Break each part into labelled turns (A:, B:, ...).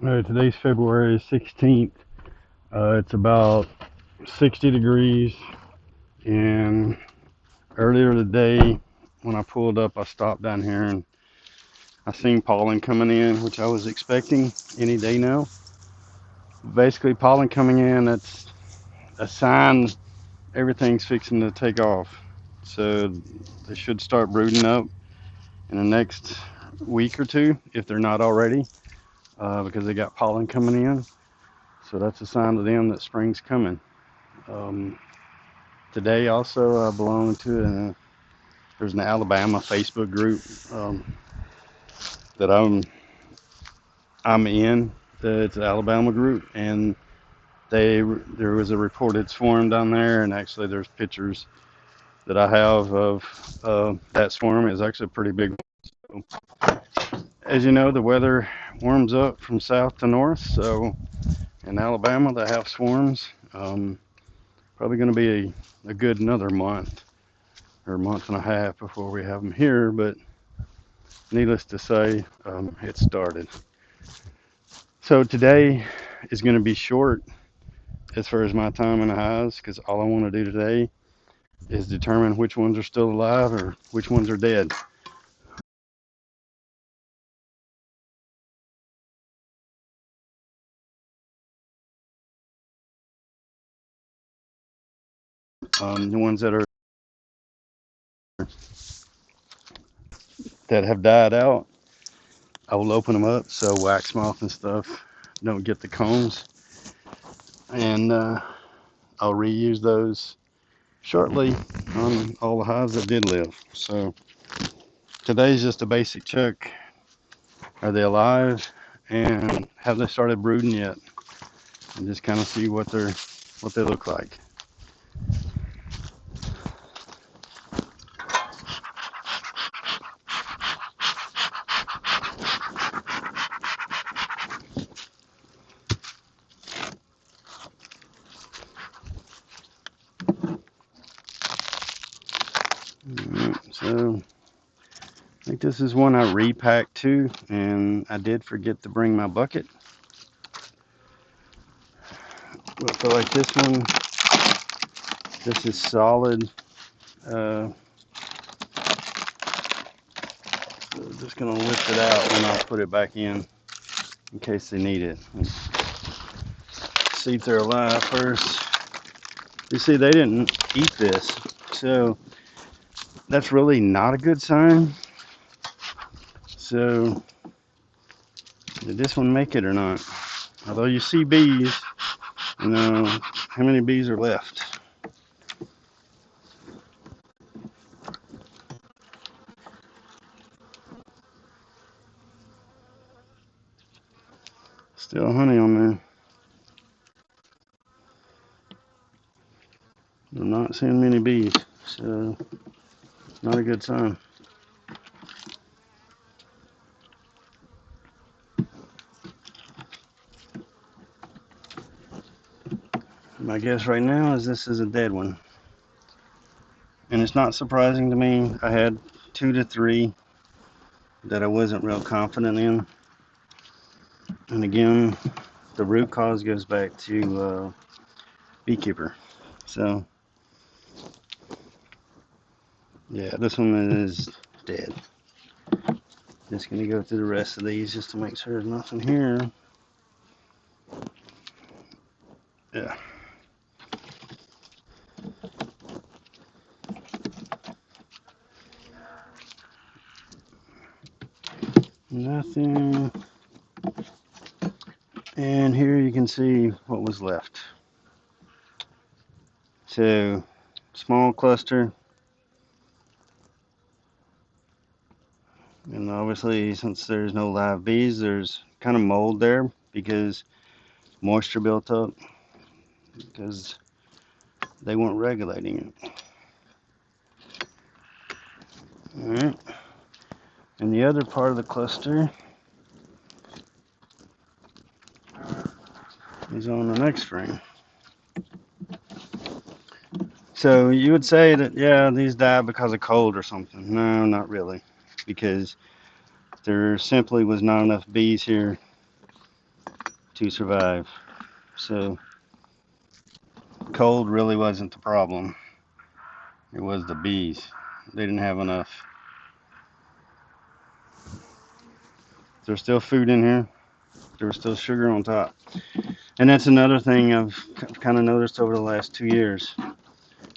A: Today's February 16th. It's about 60 degrees, and earlier today, when I pulled up, I stopped down here and I seen pollen coming in, which I was expecting any day now. Basically, pollen coming in, that's a sign everything's fixing to take off. So they should start brooding up in the next week or two, if they're not already, because they got pollen coming in. So that's a sign to them that spring's coming. Um, Today also I belong to there's an Alabama Facebook group that I'm in. It's an Alabama group, and there was a reported swarm down there, and actually there's pictures that I have of that swarm. It's actually a pretty big one. As you know, the weather warms up from south to north, so in Alabama they have swarms. Probably going to be a good another month or a month and a half before we have them here, but needless to say, it started. So today is going to be short as far as my time in the hives because all I want to do today is determine which ones are still alive or which ones are dead. The ones that have died out, I will open them up so wax moth and stuff don't get the combs, and I'll reuse those shortly on all the hives that did live. So today's just a basic check. Are they alive? And have they started brooding yet? And just kind of see what they look like. So I think this is one I repacked too, and I did forget to bring my bucket. But for like this one, this is solid. Uh, so just gonna lift it out and I'll put it back in case they need it. See if they're alive first. You see, they didn't eat this, so that's really not a good sign. So did this one make it or not? Although you see bees, you know how many bees are left. Still honey on there. I'm not seeing many bees, so not a good sign. My guess right now is this is a dead one. And it's not surprising to me. I had 2 to 3 that I wasn't real confident in. And again, the root cause goes back to beekeeper. So, yeah, this one is dead. Just going to go through the rest of these just to make sure there's nothing here. Yeah. Nothing. And here you can see what was left. So, small cluster. And obviously, since there's no live bees, there's kind of mold there because moisture built up because they weren't regulating it. All right. And the other part of the cluster is on the next frame. So you would say that, yeah, these died because of cold or something. No, not really, because there simply was not enough bees here to survive. So cold really wasn't the problem. It was the bees. They didn't have enough. There's still food in here. There's still sugar on top. And that's another thing I've kind of noticed over the last 2 years.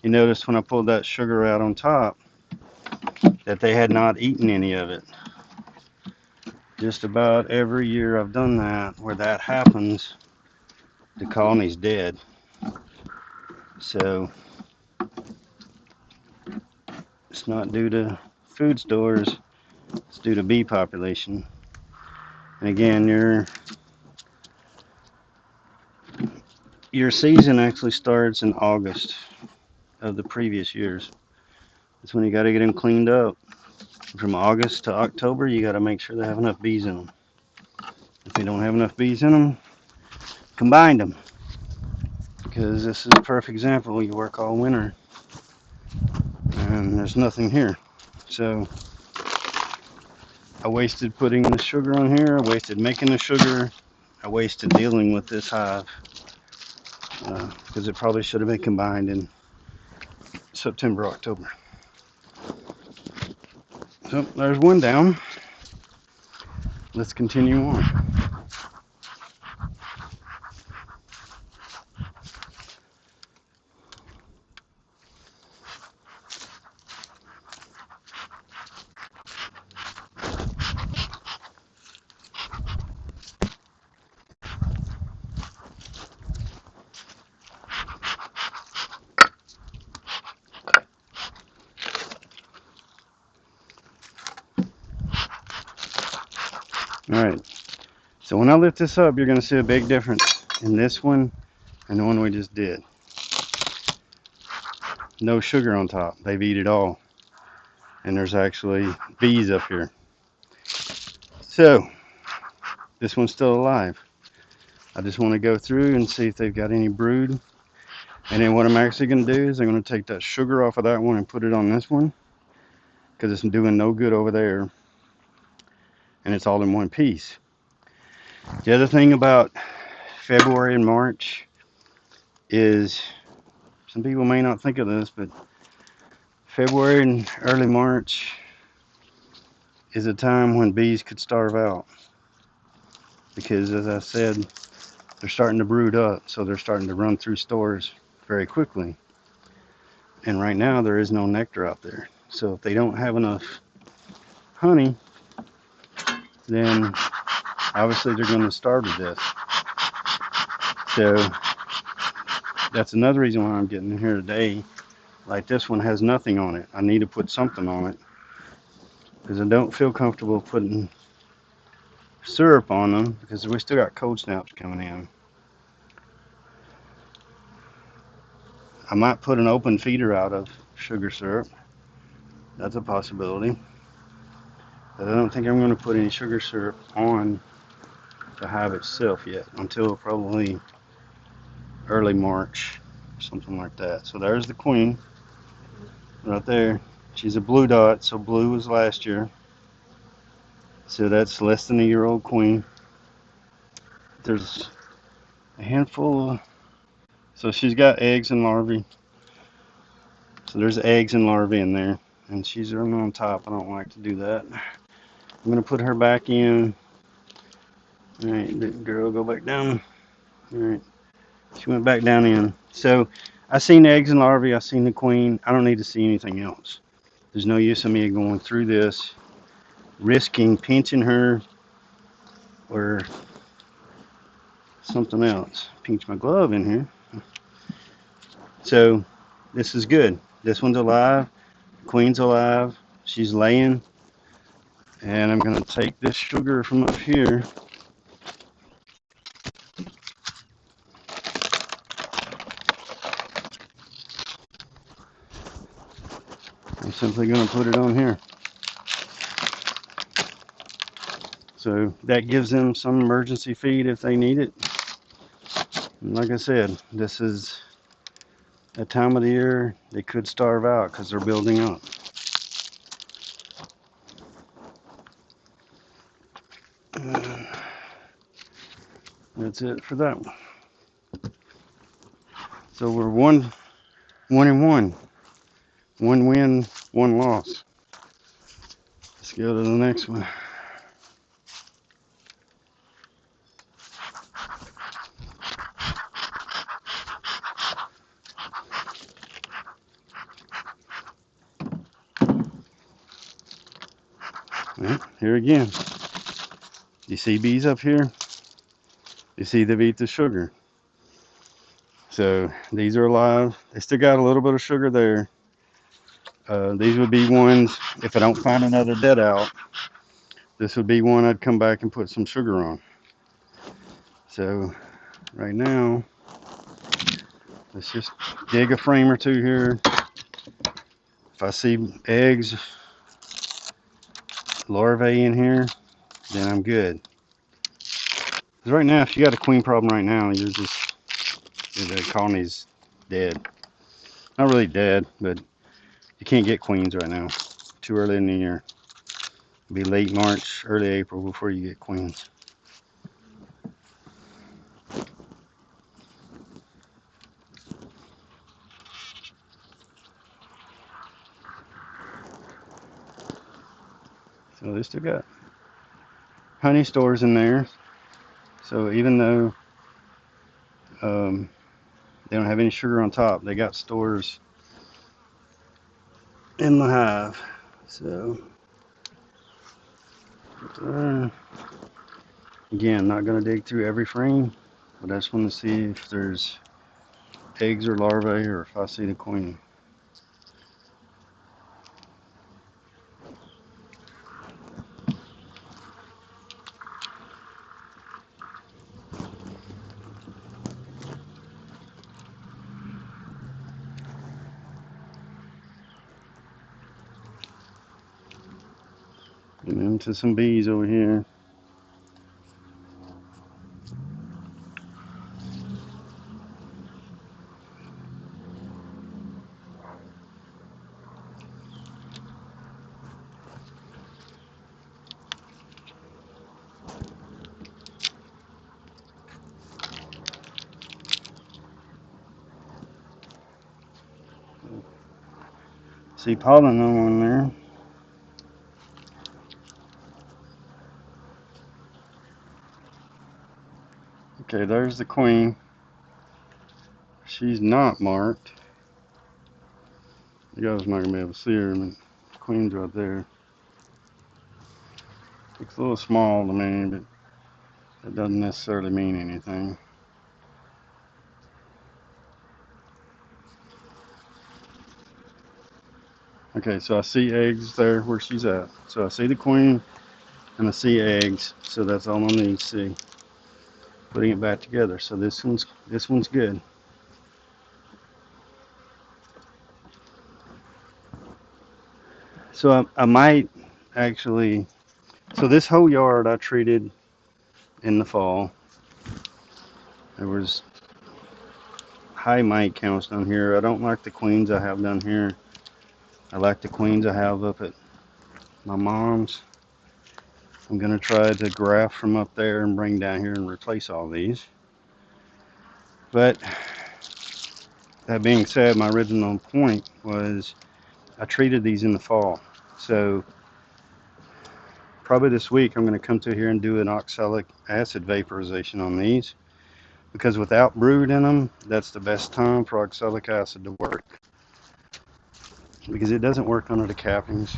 A: You notice when I pulled that sugar out on top that they had not eaten any of it. Just about every year I've done that, where that happens, the colony's dead. So it's not due to food stores, it's due to bee population. And again, your season actually starts in August of the previous years. That's when you got to get them cleaned up. From August to October, you got to make sure they have enough bees in them. If they don't have enough bees in them, combine them. Because this is a perfect example. You work all winter and there's nothing here. So I wasted putting the sugar on here. I wasted making the sugar. I wasted dealing with this hive because it probably should have been combined in September, October. So there's one down. Let's continue on. All right. So when I lift this up, you're going to see a big difference in this one and the one we just did. No sugar on top. They've eaten it all. And there's actually bees up here. So this one's still alive. I just want to go through and see if they've got any brood. And then what I'm actually going to do is I'm going to take that sugar off of that one and put it on this one because it's doing no good over there. And it's all in one piece. The other thing about February and March is, some people may not think of this, but February and early March is a time when bees could starve out. Because as I said, they're starting to brood up, so they're starting to run through stores very quickly. And right now there is no nectar out there. So if they don't have enough honey, then obviously they're going to starve to death. So that's another reason why I'm getting in here today. Like this one has nothing on it. I need to put something on it because I don't feel comfortable putting syrup on them because we still got cold snaps coming in. I might put an open feeder out of sugar syrup. That's a possibility. But I don't think I'm going to put any sugar syrup on the hive itself yet until probably early March, something like that. So there's the queen right there. She's a blue dot, so blue was last year. So that's less than a year old queen. There's a handful. So she's got eggs and larvae. So there's eggs and larvae in there. And she's running on top. I don't like to do that. I'm going to put her back in. All right, big girl, go back down. All right. She went back down in. So I seen eggs and larvae. I seen the queen. I don't need to see anything else. There's no use of me going through this, risking pinching her or something else. Pinch my glove in here. So this is good. This one's alive. Queen's alive. She's laying. And I'm going to take this sugar from up here. I'm simply going to put it on here. So that gives them some emergency feed if they need it. And like I said, this is a time of the year they could starve out because they're building up. That's it for that one. So we're one and one. One win, one loss. Let's go to the next one. Well, here again. You see bees up here? You see they've eat the sugar. So these are alive. They still got a little bit of sugar there. These would be ones, if I don't find another dead out, this would be one I'd come back and put some sugar on. So right now, let's just dig a frame or two here. If I see eggs, larvae in here, then I'm good. Because right now, if you got a queen problem right now, the colony's dead. Not really dead, but you can't get queens right now. Too early in the year. It'll be late March, early April before you get queens. So they still got honey stores in there. So even though they don't have any sugar on top, they got stores in the hive. So again, not going to dig through every frame, but I just want to see if there's eggs or larvae or if I see the queen. Getting into some bees over here. See pollen on one there. Okay, there's the queen. She's not marked. You guys are not gonna be able to see her, but the queen's right there. Looks a little small to me, but that doesn't necessarily mean anything. Okay, so I see eggs there where she's at. So I see the queen and I see eggs. So that's all I need to see. Putting it back together. So this one's good. So I might actually. So this whole yard I treated in the fall. There was high mite counts down here. I don't like the queens I have down here. I like the queens I have up at my mom's. I'm gonna try to graft from up there and bring down here and replace all these. But that being said, my original point was I treated these in the fall. So probably this week I'm going to come to here and do an oxalic acid vaporization on these because without brood in them, that's the best time for oxalic acid to work because it doesn't work under the cappings.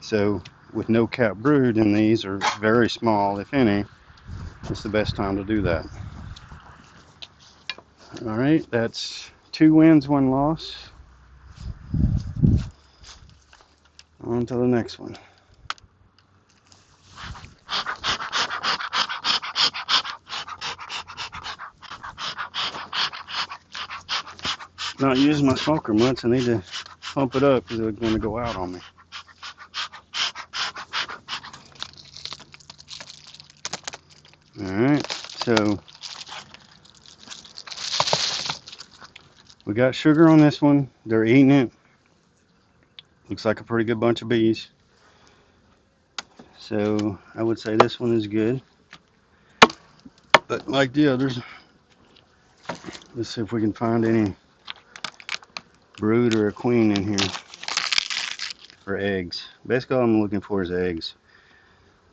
A: So with no cap brood in these, or very small if any, it's the best time to do that. All right, that's 2 wins, 1 loss. On to the next one. Not using my smoker much. I need to pump it up because it's going to go out on me. All right, so we got sugar on this one. They're eating it. Looks like a pretty good bunch of bees. So I would say this one is good. But like the others, let's see if we can find any brood or a queen in here for eggs. Basically all I'm looking for is eggs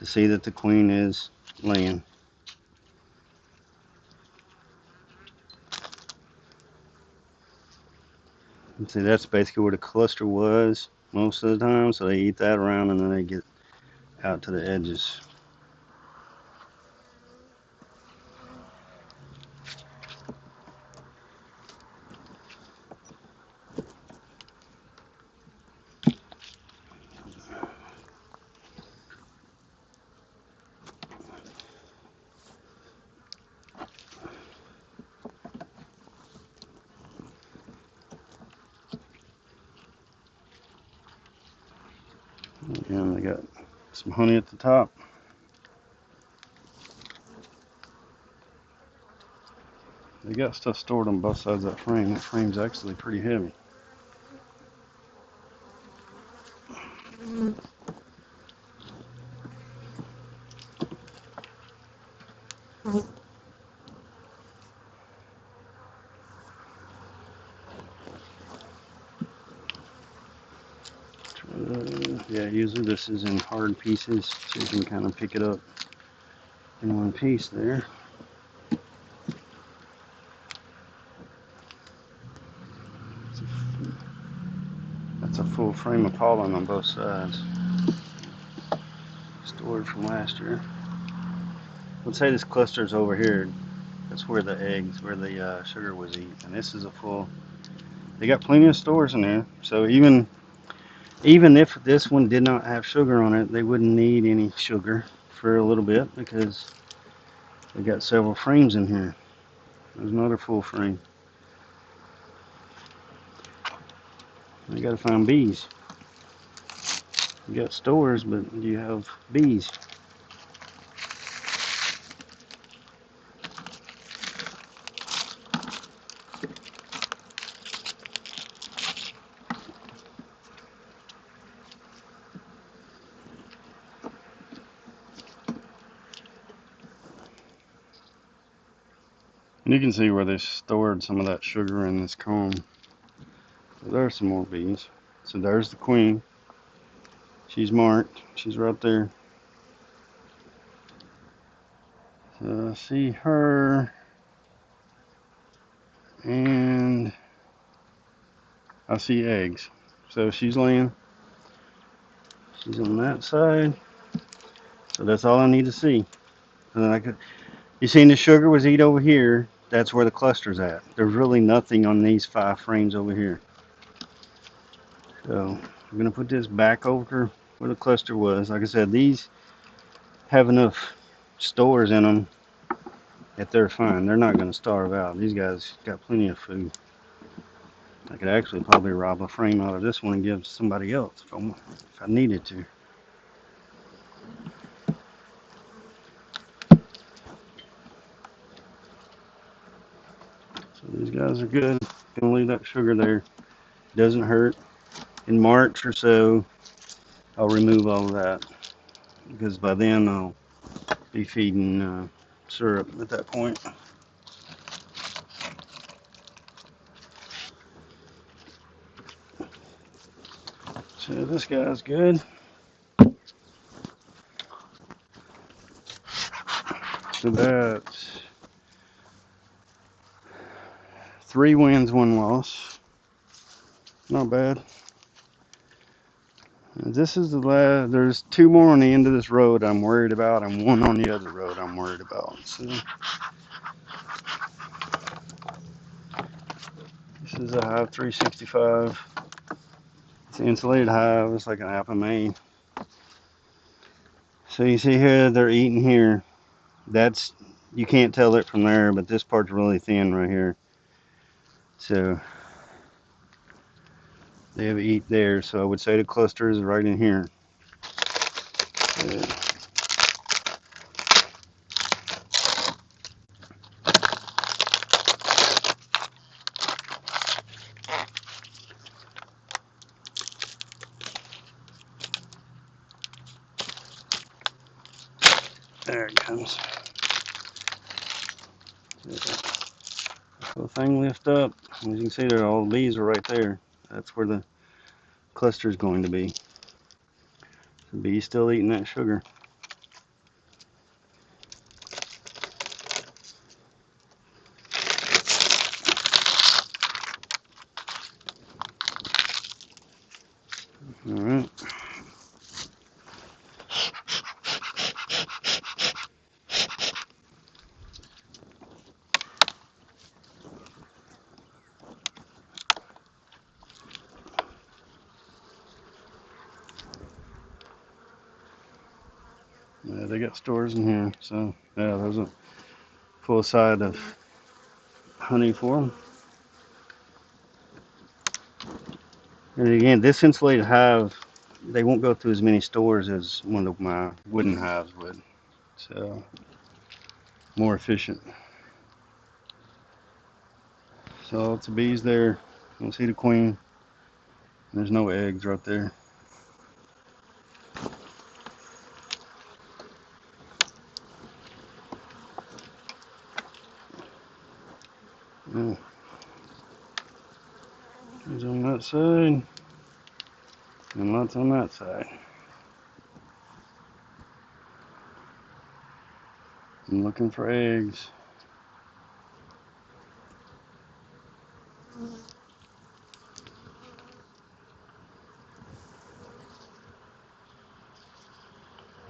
A: to see that the queen is laying. And see, that's basically where the cluster was most of the time, so they eat that around and then they get out to the edges. And they got some honey at the top. They got stuff stored on both sides of that frame. That frame's actually pretty heavy. Yeah, usually this is in hard pieces, so you can kind of pick it up in one piece there. That's a full frame of pollen on both sides, stored from last year. Let's say this cluster's over here. That's where the eggs, where the sugar was eaten. And this is a full. They got plenty of stores in there, so even if this one did not have sugar on it, they wouldn't need any sugar for a little bit because they got several frames in here. There's another full frame. You got to find bees. You got stores, but you have bees. And you can see where they stored some of that sugar in this comb. So there's some more bees. So there's the queen. She's marked. She's right there. So I see her. And I see eggs. So she's laying. She's on that side. So that's all I need to see. And then I could. You seen the sugar was eat over here. That's where the cluster's at. There's really nothing on these 5 frames over here. So I'm gonna put this back over where the cluster was. Like I said, these have enough stores in them that they're fine. They're not gonna starve out. These guys got plenty of food. I could actually probably rob a frame out of this one and give somebody else if I needed to. So these guys are good. Gonna leave that sugar there. Doesn't hurt. In March or so, I'll remove all of that because by then I'll be feeding syrup at that point. So this guy's good. So that's 3 wins, 1 loss. Not bad. And this is the last. There's 2 more on the end of this road I'm worried about, and 1 on the other road I'm worried about. So this is a Hive 365. It's an insulated hive. It's like an apple Maine. So you see here, they're eating here. That's, you can't tell it from there, but this part's really thin right here. So they have eat there. So I would say the cluster is right in here. There it comes. So the thing lift up. As you can see there, all the bees are right there. That's where the cluster is going to be. The bee's still eating that sugar. All right. Yeah, they got stores in here, so yeah, there's a full side of honey for them. And again, this insulated hive, they won't go through as many stores as one of my wooden hives would, so more efficient. So lots of bees there. You can see the queen. There's no eggs right there. Oh, there's on that side and lots on that side. I'm looking for eggs.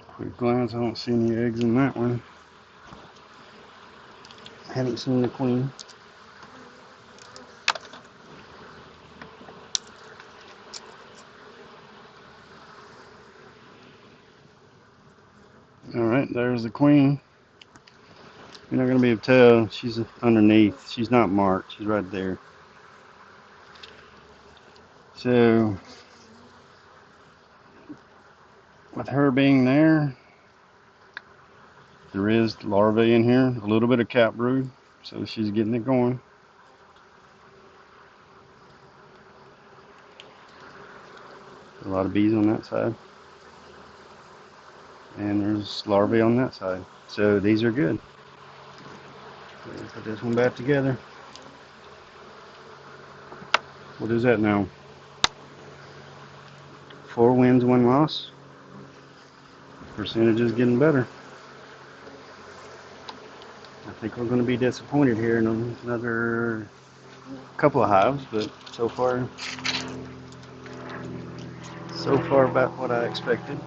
A: Quick glance, I don't see any eggs in that one. Haven't seen the queen. Alright, there's the queen. You're not going to be able to tell. She's underneath. She's not marked. She's right there. So, with her being there, there is larvae in here. A little bit of cap brood. So she's getting it going. A lot of bees on that side. And there's larvae on that side. So these are good. So put this one back together. What is that now? 4 wins, 1 loss. Percentage is getting better. I think we're going to be disappointed here in another couple of hives, but so far about what I expected.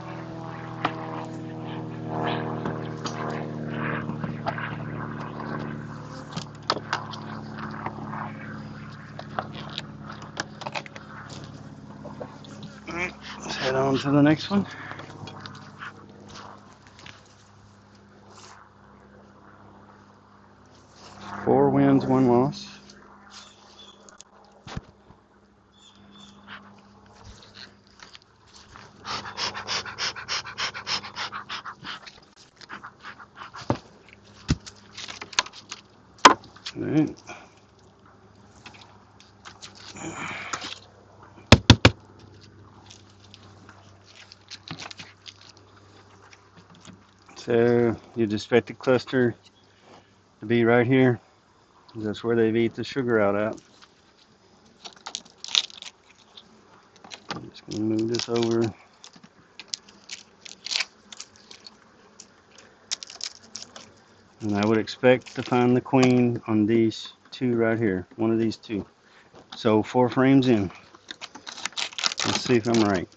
A: Alright, let's head on to the next one. Four wins, 1 loss. Alright. So you'd expect the cluster to be right here. That's where they've eat the sugar out at. I'm just going to move this over. And I would expect to find the queen on these 2 right here. One of these 2. So 4 frames in. Let's see if I'm right.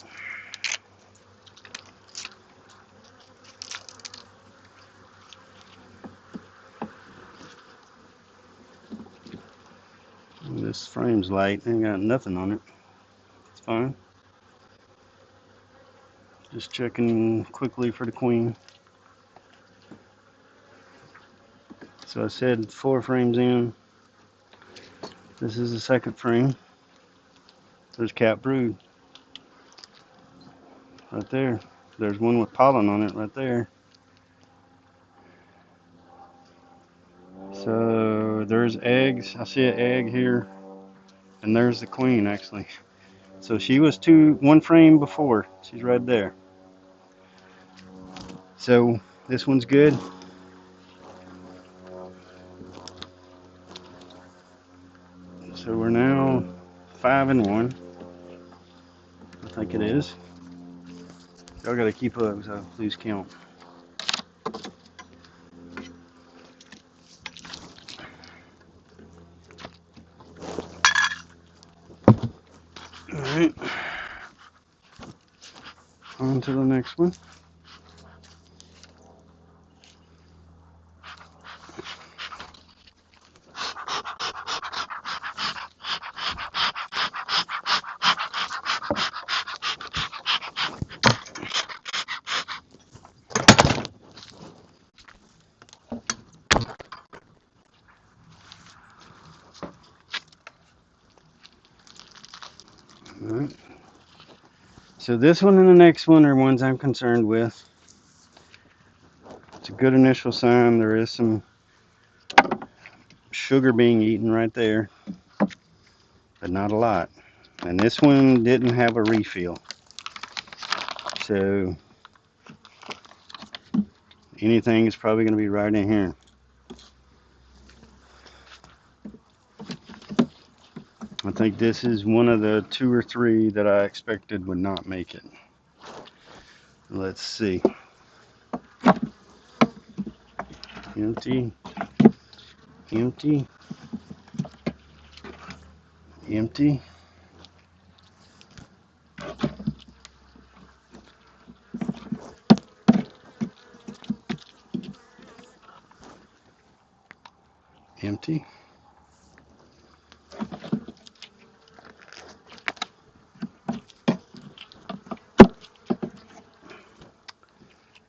A: This frame's light. Ain't got nothing on it. It's fine. Just checking quickly for the queen. So I said 4 frames in. This is the second frame. There's cap brood. Right there. There's one with pollen on it right there. So there's eggs. I see an egg here. And there's the queen actually. So she was 1 frame before. She's right there. So this one's good. So we're now 5-1. I think it is. Y'all gotta keep up, so please count. Alright. On to the next one. Alright. So this one and the next one are ones I'm concerned with. It's a good initial sign. There is some sugar being eaten right there, but not a lot. And this one didn't have a refill. So anything is probably going to be right in here. I think this is one of the 2 or 3 that I expected would not make it. Let's see. Empty, empty, empty. Empty.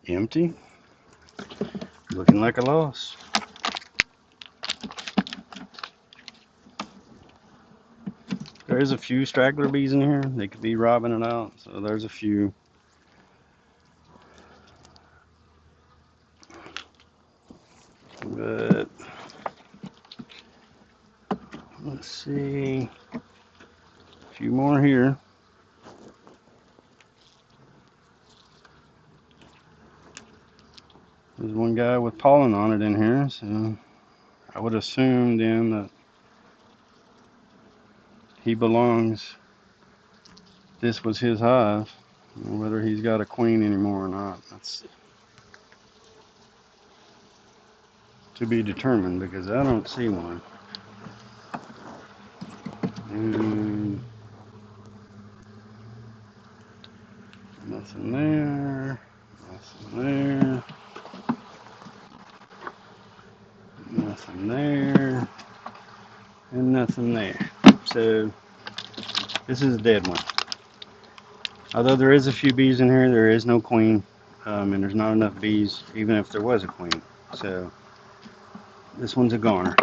A: Empty. Looking like a loss. There's a few straggler bees in here. They could be robbing it out. So there's a few. But let's see. A few more here. There's one guy with pollen on it in here, so I would assume then that he belongs. This was his hive. Whether he's got a queen anymore or not, that's to be determined because I don't see one. And nothing there. Nothing there. Nothing there. And nothing there. So this is a dead one. Although there is a few bees in here, there is no queen. And there's not enough bees even if there was a queen. So this one's a goner.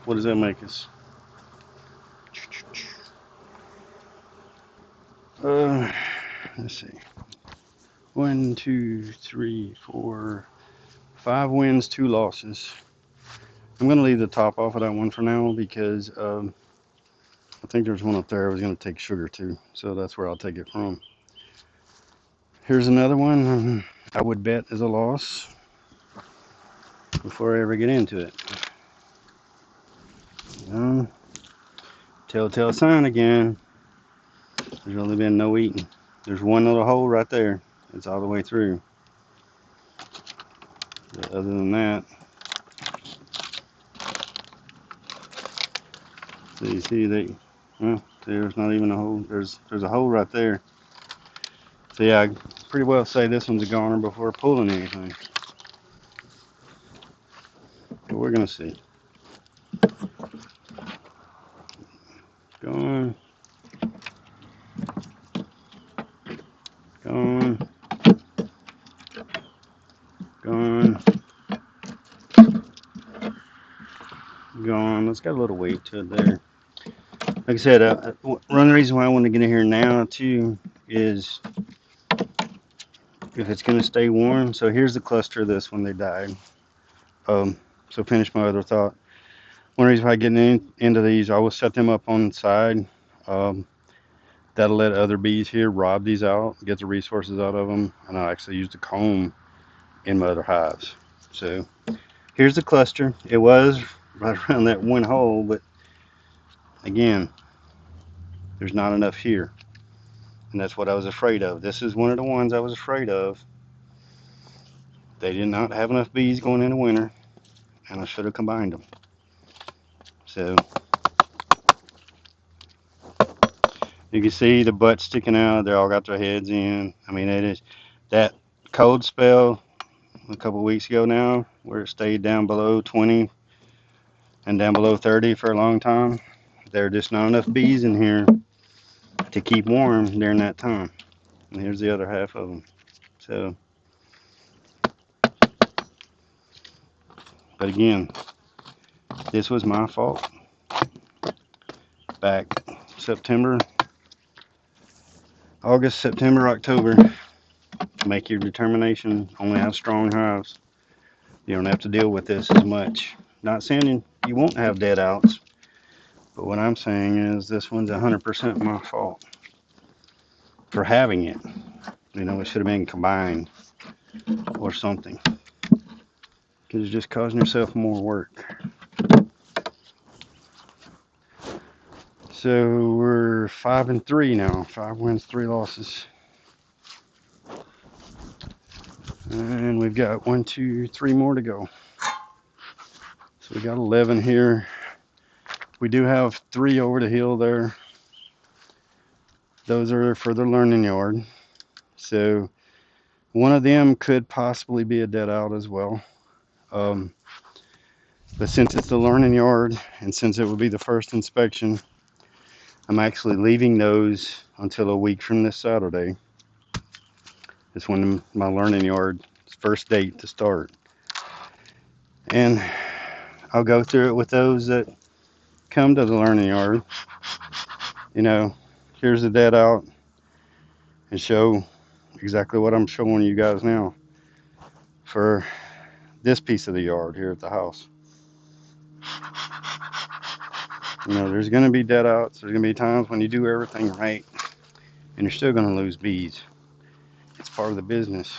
A: What does that make us? Let's see. 1, 2, 3, 4, 5 wins, 2 losses. I'm going to leave the top off of that one for now because I think there's one up there I was going to take sugar to. So that's where I'll take it from. Here's another one I would bet is a loss before I ever get into it. Telltale sign again. There's only been no eating. There's one little hole right there. It's all the way through. But other than that, so you see they, well, there's not even a hole. There's a hole right there. So yeah, I pretty well say this one's a goner before pulling anything. But we're gonna see. Gone. Gone. Gone. Gone. It's got a little weight to it there. Like I said, one of the reasons why I want to get in here now too is if it's going to stay warm. So here's the cluster of this when they died. So finish my other thought. One reason why I get into these, I will set them up on the side. Um, that'll let other bees here rob these out, get the resources out of them, and I actually use the comb in my other hives. So here's the cluster. It was right around that one hole, but again, there's not enough here. And that's what I was afraid of. This is one of the ones I was afraid of. They did not have enough bees going into winter, and I should have combined them. So you can see the butt sticking out. They all got their heads in. I mean, it is that cold spell a couple weeks ago now, where it stayed down below 20 and down below 30 for a long time. There are just not enough bees in here to keep warm during that time. And here's the other half of them. So, but again, this was my fault back September, August, September, October. Make your determination. Only have strong hives. You don't have to deal with this as much. Not saying you won't have dead outs, but what I'm saying is this one's 100% my fault for having it. You know, it should have been combined or something. Because you're just causing yourself more work. So we're 5-3 now. 5 wins, 3 losses. And we've got 1, 2, 3 more to go. So we got 11 here. We do have 3 over the hill there. Those are for the learning yard. So one of them could possibly be a dead out as well. But since it's the learning yard and since it would be the first inspection, I'm actually leaving those until a week from this Saturday. It's when my learning yard first date to start. And I'll go through it with those that come to the learning yard. You know, here's the dead out and show exactly what I'm showing you guys now for this piece of the yard here at the house. You know, there's going to be dead outs. There's going to be times when you do everything right and you're still going to lose bees. It's part of the business.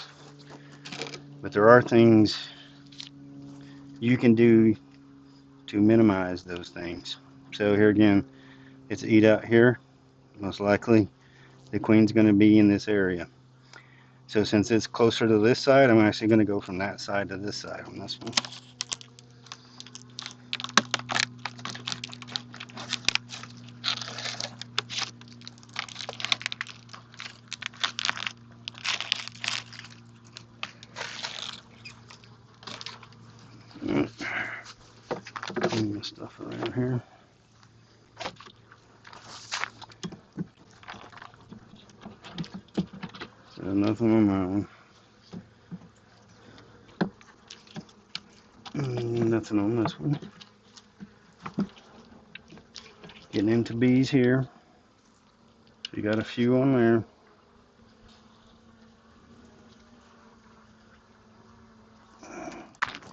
A: But there are things you can do to minimize those things. So here again, it's eat out here. Most likely the queen's going to be in this area. So since it's closer to this side, I'm actually going to go from that side to this side on this one. Clean this stuff around here. So nothing on that one. Nothing on this one. Getting into bees here. So you got a few on there.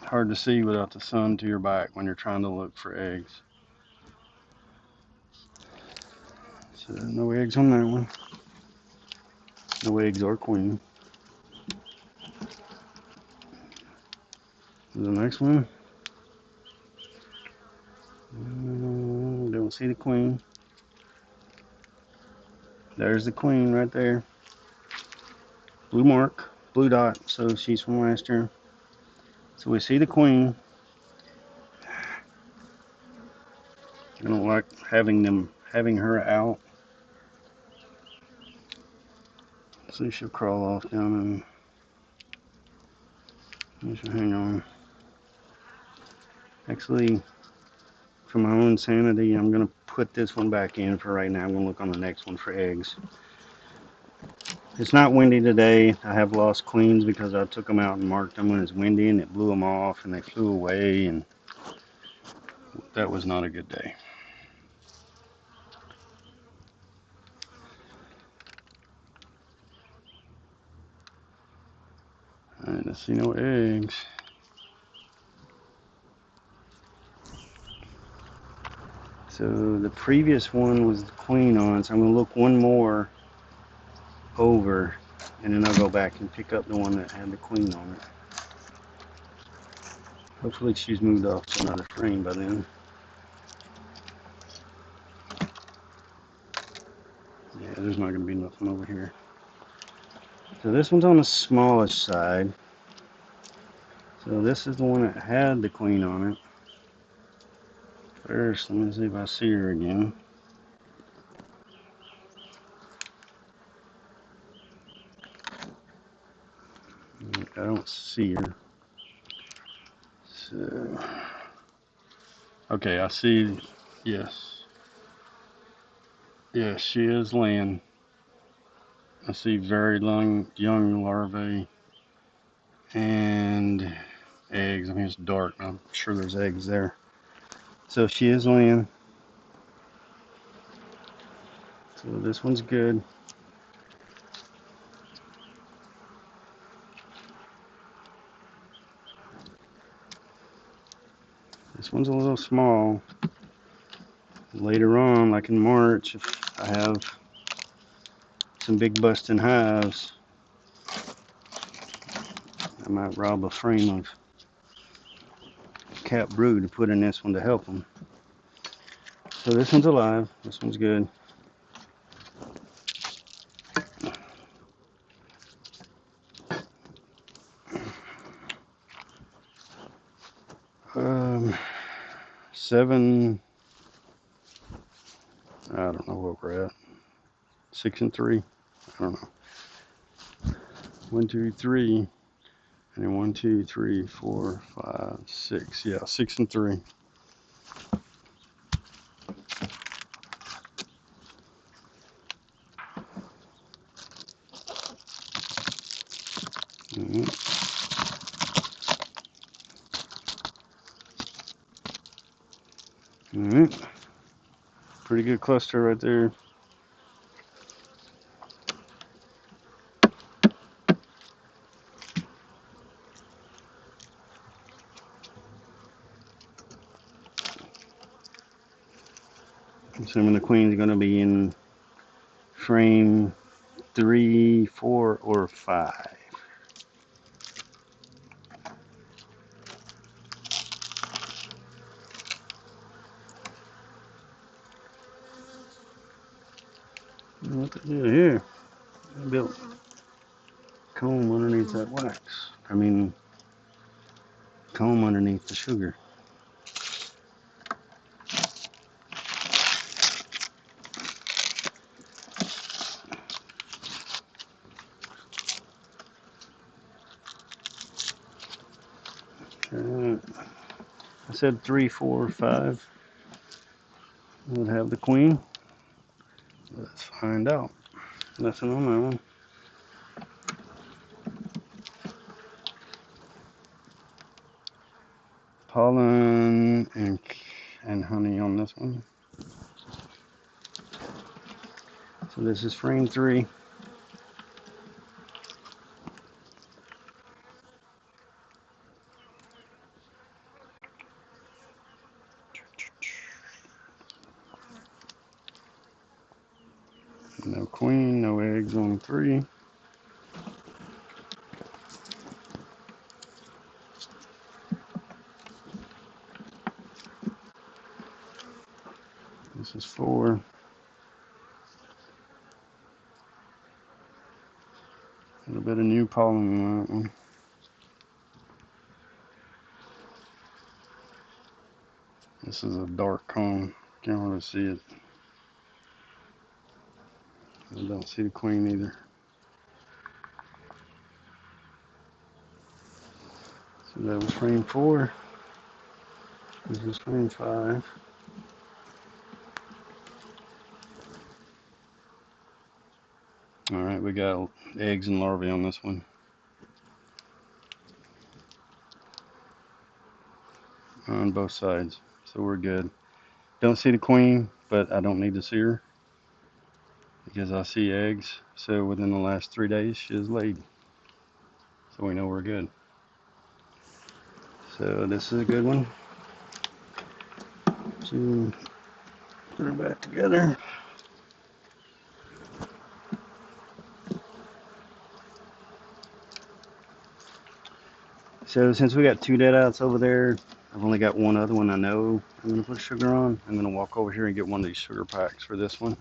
A: Hard to see without the sun to your back when you're trying to look for eggs. So no eggs on that one. No eggs or queen. The next one. Don't see the queen. There's the queen right there. Blue mark, blue dot, so she's from last year. So we see the queen. I don't like having her out. So she'll crawl off down and she'll hang on. Actually, for my own sanity, I'm gonna put this one back in for right now. I'm gonna look on the next one for eggs. It's not windy today. I have lost queens because I took them out and marked them when it's windy and it blew them off and they flew away, and that was not a good day. Alright, let's see no eggs. So the previous one was the queen on, so I'm gonna look one more over and then I'll go back and pick up the one that had the queen on it. Hopefully she's moved off to another frame by then. Yeah, there's not going to be nothing over here. So this one's on the smallest side. So this is the one that had the queen on it. First, let me see if I see her again. I don't see her. So, okay, I see. Yes. Yes, she is laying. I see very young larvae and eggs. I mean, it's dark. I'm sure there's eggs there. So she is laying. So this one's good. This one's a little small. Later on, like in March, if I have some big busting hives, I might rob a frame of cap brood to put in this one to help them. So this one's alive. This one's good. Um, 7. I don't know what we're at. 6 and 3. I don't know. 1, 2, 3, and then 1, 2, 3, 4, 5, 6. Yeah, 6 and 3. Mm-hmm. Mm-hmm. Pretty good cluster right there. Assuming the queen's going to be in frame 3, 4, or 5. What to do here? I built comb underneath that wax. I mean, comb underneath the sugar. I said 3, 4, 5 would have the queen. Let's find out. Nothing on that one. Pollen and honey on this one. So this is frame 3. No queen, no eggs on 3. This is 4. A little bit of new pollen on that one. This is a dark cone. Can't really see it. I don't see the queen either. So that was frame 4. This is frame 5. All right, we got eggs and larvae on this one. On both sides, so we're good. Don't see the queen, but I don't need to see her because I see eggs. So within the last 3 days, she is laid. So we know we're good. So this is a good one. So put her back together. So since we got two dead outs over there, I've only got one other one I know I'm going to put sugar on. I'm going to walk over here and get one of these sugar packs for this one.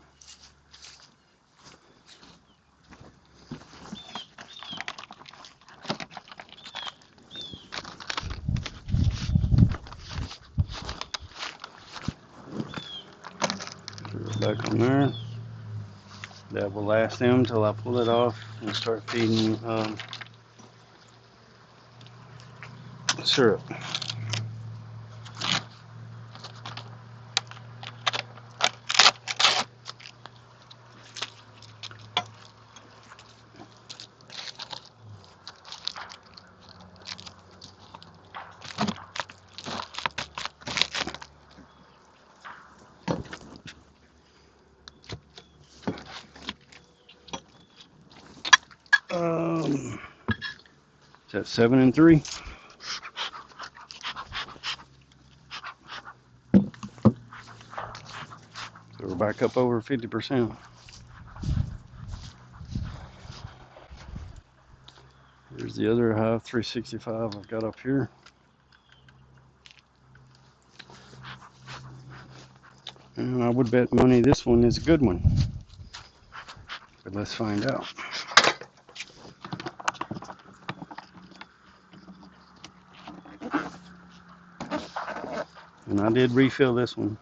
A: Put it back on there. That will last them until I pull it off and start feeding syrup. Is that 7 and 3? So we're back up over 50%. Here's the other hive 365 I've got up here. And I would bet money this one is a good one. But let's find out. And I did refill this one.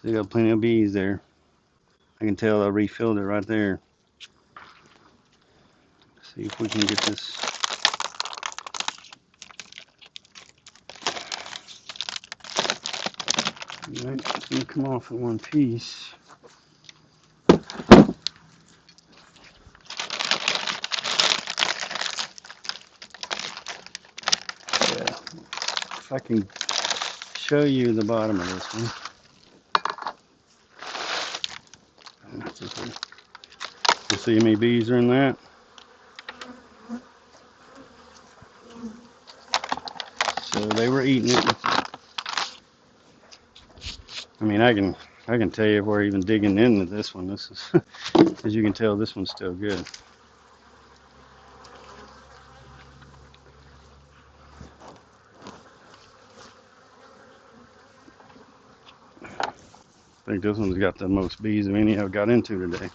A: They got plenty of bees there. I can tell I refilled it right there. See if we can get this. Alright, it's gonna come off in one piece. Yeah. If I can show you the bottom of this one. You see how many bees are in that? So they were eating it. I mean, I can tell you if we're even digging into this one. This is, as you can tell, this one's still good. I think this one's got the most bees of any I've got into today.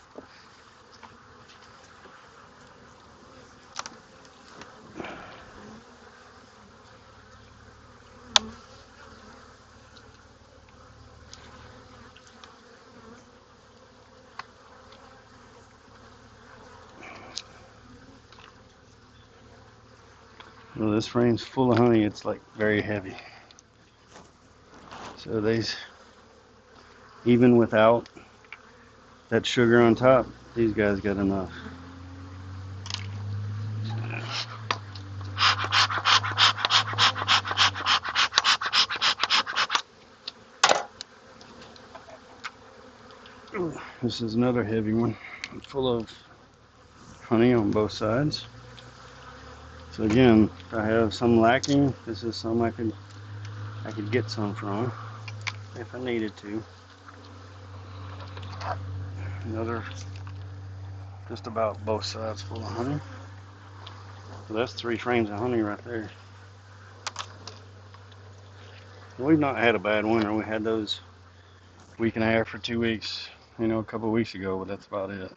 A: Well, this frame's full of honey. It's like very heavy. So these, even without that sugar on top, these guys got enough. This is another heavy one, full of honey on both sides. So again, if I have some lacking, this is some I could get some from if I needed to. Another, just about both sides full of honey. So that's 3 frames of honey right there. We've not had a bad winter. We had those week and a half or 2 weeks, a couple of weeks ago, but that's about it.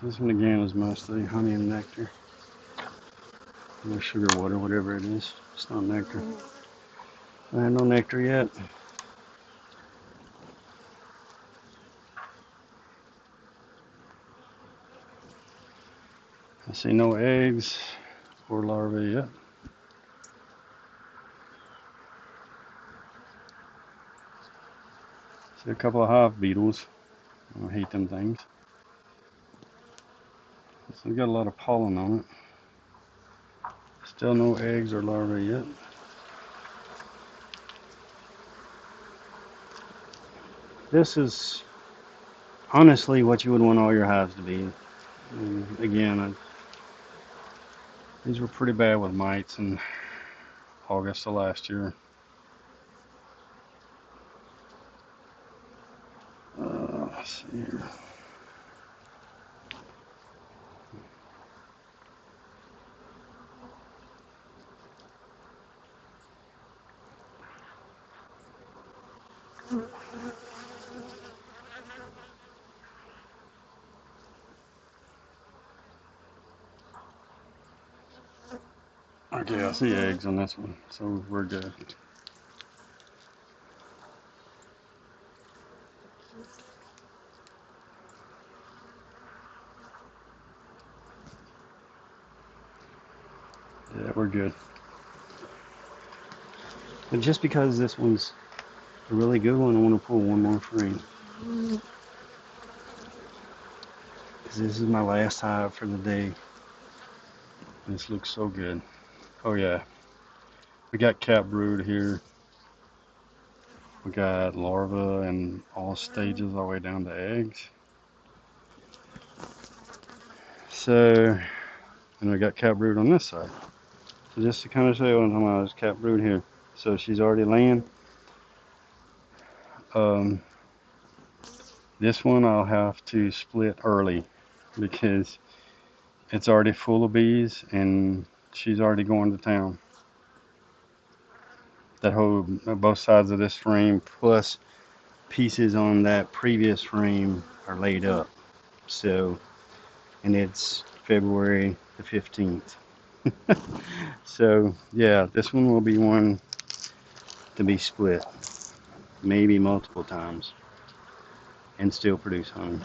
A: This one again is mostly honey and nectar. No sugar water, whatever it is. It's not nectar. I have no nectar yet. I see no eggs or larvae yet. See a couple of hive beetles. I hate them things. So we got a lot of pollen on it. Still no eggs or larvae yet. This is honestly what you would want all your hives to be. And again, these were pretty bad with mites in August of last year. Yeah. Okay, I see eggs on this one, so we're good. Yeah, we're good. But just because this one's a really good one, I want to pull one more frame. Because this is my last hive for the day. This looks so good. Oh yeah, we got cat brood here. We got larvae and all stages all the way down to eggs. So, and we got cat brood on this side. So just to kind of show you what I'm talking about, there's cat brood here. So she's already laying. Um, this one I'll have to split early because it's already full of bees and she's already going to town. That whole both sides of this frame plus pieces on that previous frame are laid up. So, and it's February the 15th. So, yeah, this one will be one to be split maybe multiple times and still produce honey.